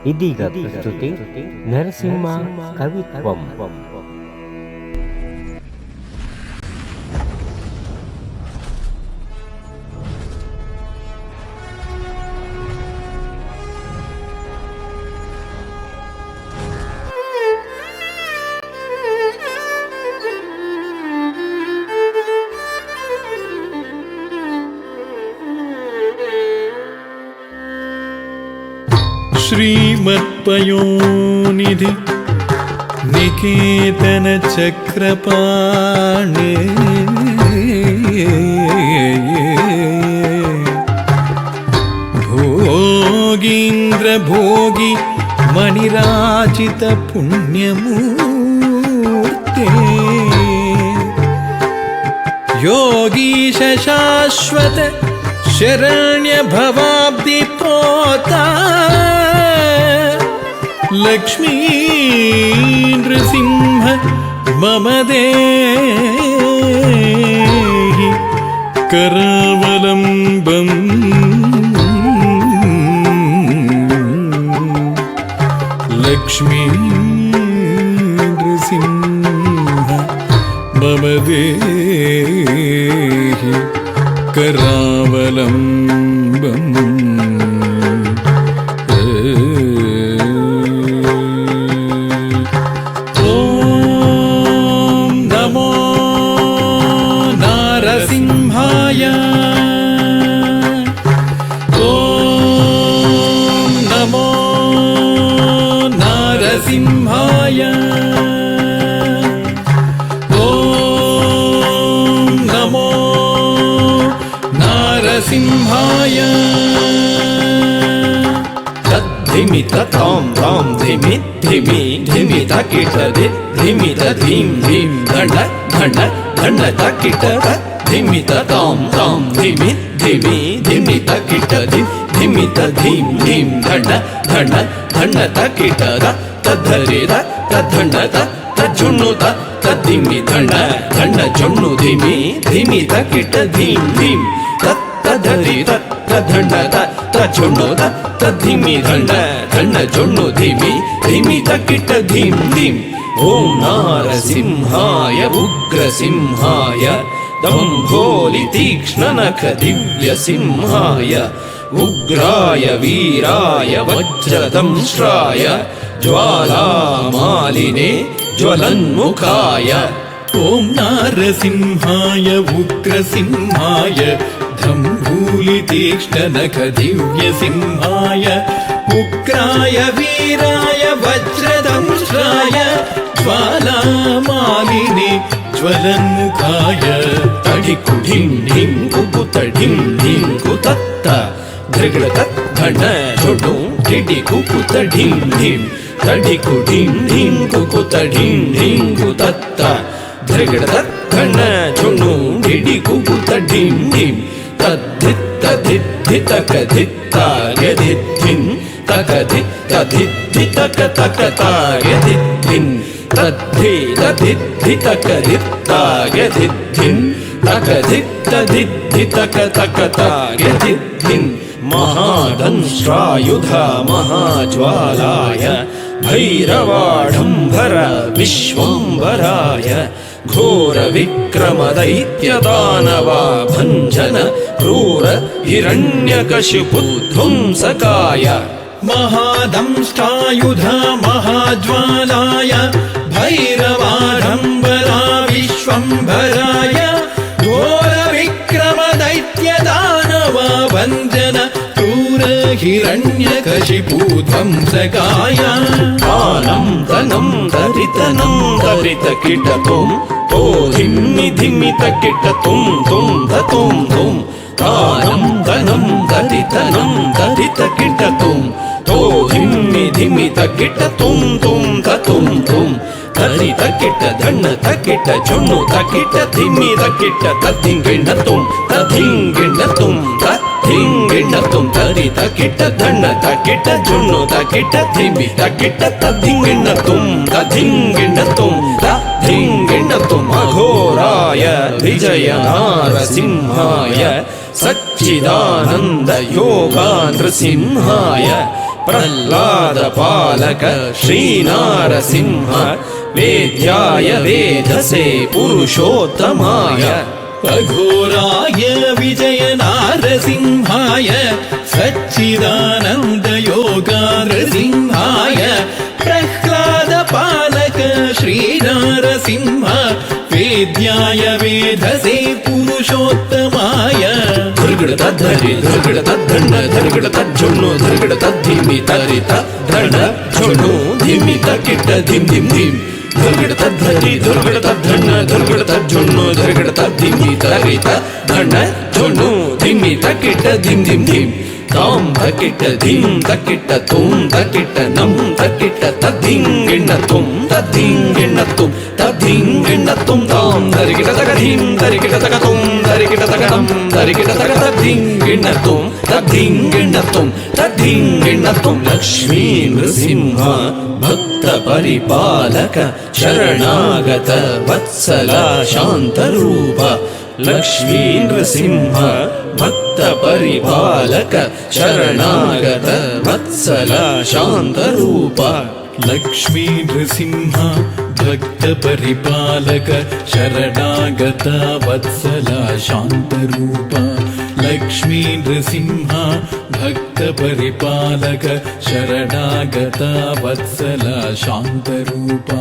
ಇದೀಗ ಪ್ರಸ್ತುತಿ ನರಸಿಂಹ ಕವಿತ್ವಂ. श्रीमत्पयोनिधि निकेतन चक्रपाणे भोगीन्द्र भोगी मणिराजित पुण्यमूर्ते योगीश शाश्वत शरण्य भवाब्दि पोता लक्ष्मी नृसिंह मम देहि करावलम्बम् लक्ष्मी नृसिंह मम देहि करावलम्बम्. सिंहाय ॐ नमो नारसिंहाय तद्धिमि ततां तां धिमि धिमि धिमि तकिट धिमि तधीं धीं दण्ड दण्ड दण्ड तकिट धिमि ततां तां धिमि धिमि धिमि तकिट धिमि तधीं धीं दण्ड दण्ड दण्ड तकिट तद्धरे तद्धण्ड तज्जुण्णु तद्धिमि दण्ड दण्ड जुण्णु धिमि धिमि तकिट धीं धीं तद्धरे तद्धण्ड तज्जुण्णु तद्धिमि दण्ड दण्ड जुण्णु धिमि धिमि तकिट धीं धीं. ॐ नारसिंहाय उग्रसिंहाय दम्भोलि तीक्ष्णनख दिव्यसिंहाय उग्राय वीराय वज्रदंष्ट्राय ज्वालामालिने ज्वलन्मुखाय ॐ नारसिंहाय उग्रसिंहाय दम्भोलि तीक्ष्णनख दिव्यसिंहाय उग्राय वीराय वज्रदंष्ट्राय ज्वालामालिने ज्वलन्मुखाय तडिकु ढिं ढिं कुकुत ढिं ढिं कुतत्त धृगृत घट झुडु ढिडि कुकुत ढिं ढिं तडिकु ढिं ढिं कुकुत ढिं ढिं कुतत्त धृगृत घट झुडु ढिडि कुकुत ढिं ढिं तद्धित्त धित्तितक धित्ता यदिद्धिं तक धित्त धित्तितक तक तायदिद्धिं तद्धि तदिद्धितक धित्तायदिद्धिं तक धित्त धित्तितक तक तायदिद्धिं. महादंष्ट्रायुध महाज्वालाय भैरवाढम्बर विश्वम्भराय घोर विक्रम दैत्य दानवा भञ्जन क्रूर हिरण्यकशिपुध्वंसकाय महादंष्ट्रायुध महाज्वालाय भैरवाढम्बरा विश्वम्भराय घोर विक्रम दैत्य दानवा भञ्जन क्रूर हिरण्यकशिपुध्वंसकाय कालं तनं दरितनं दरितकिटतुं तो धिम्मि धिमि तकिटतुं तुं ततुं तुं कालं तनं दरितनं दरितकिटतुं तो धिम्मि धिमि तकिटतुं तुं ततुं तुं तरि तकिट धण्ड तकिट जुण्णु तकिट धिमि तकिट तद्धिङ्गिण्डतुं तद्धिङ्गिण्डतुं तद्धिङ्गिण्डतुं तरि तकिट धण्ड तकिट जुण्णु तकिट धिमि तकिट तद्धिङ्गिण्डतुं तद्धिङ्गिण्डतुं तद्धिङ्गिण्डतुं. अघोराय विजय नारसिंहाय सच्चिदानन्द योगा नृसिंहाय ಪ್ರಹ್ಲಾದ ಪಾಲಕ ಶ್ರೀನಾರಸಿಂಹ ವೇದ್ಯಾಯ ವೇದಸೆ ಪುರುಷೋತ್ತಮಾಯ अघोराय विजय नारसिंहाय सच्चिदानन्द योगानृसिंहाय प्रह्लाद पालक श्रीनारसिंह वेद्याय वेधसे पुरुषोत्तमाय धर्गड़ तद्धरि धर्गड़ तद्धण्ड धर्गड़ तज्जोण्णु धर्गड़ तद्धिमि तरित धण्ड झोण्णु धिमि तकिट्ट धिम धिम धिम धर्गड़ तद्धरि धर्गड़ तद्धण्ड धर्गड़ तज्जोण्णु धर्गड़ तद्धिमि तरित धण्ड झोण्णु धिमि तकिट्ट धिम धिम धिम ताम तकिट्ट धिम तकिट्ट तुम तकिट्ट नम तकिट्ट तद्धिंगिण्ण तुम तद्धिंगिण्ण तुम तद्धिंगिण्ण तुम ताम धरिगिट तक धिम धरिगिट तक तुम धरिगिट तक नम धरिगिट तक तद्धिंगिण्ण तुम तद्धिंगिण्ण तुम तद्धिंगिण्ण तुम लक्ष्मी नृसिंह भक्त परिपालक शरणागत वत्सल शांत रूप लक्ष्मी नृसिंह भक्त परिपालक शरणागत वत्सल शांत रूप लक्ष्मी नृसिंह भक्त परिपालक शरणागत वत्सल शान्तरूप लक्ष्मी नृसिंह भक्त परिपालक शरणागत वत्सल शान्तरूप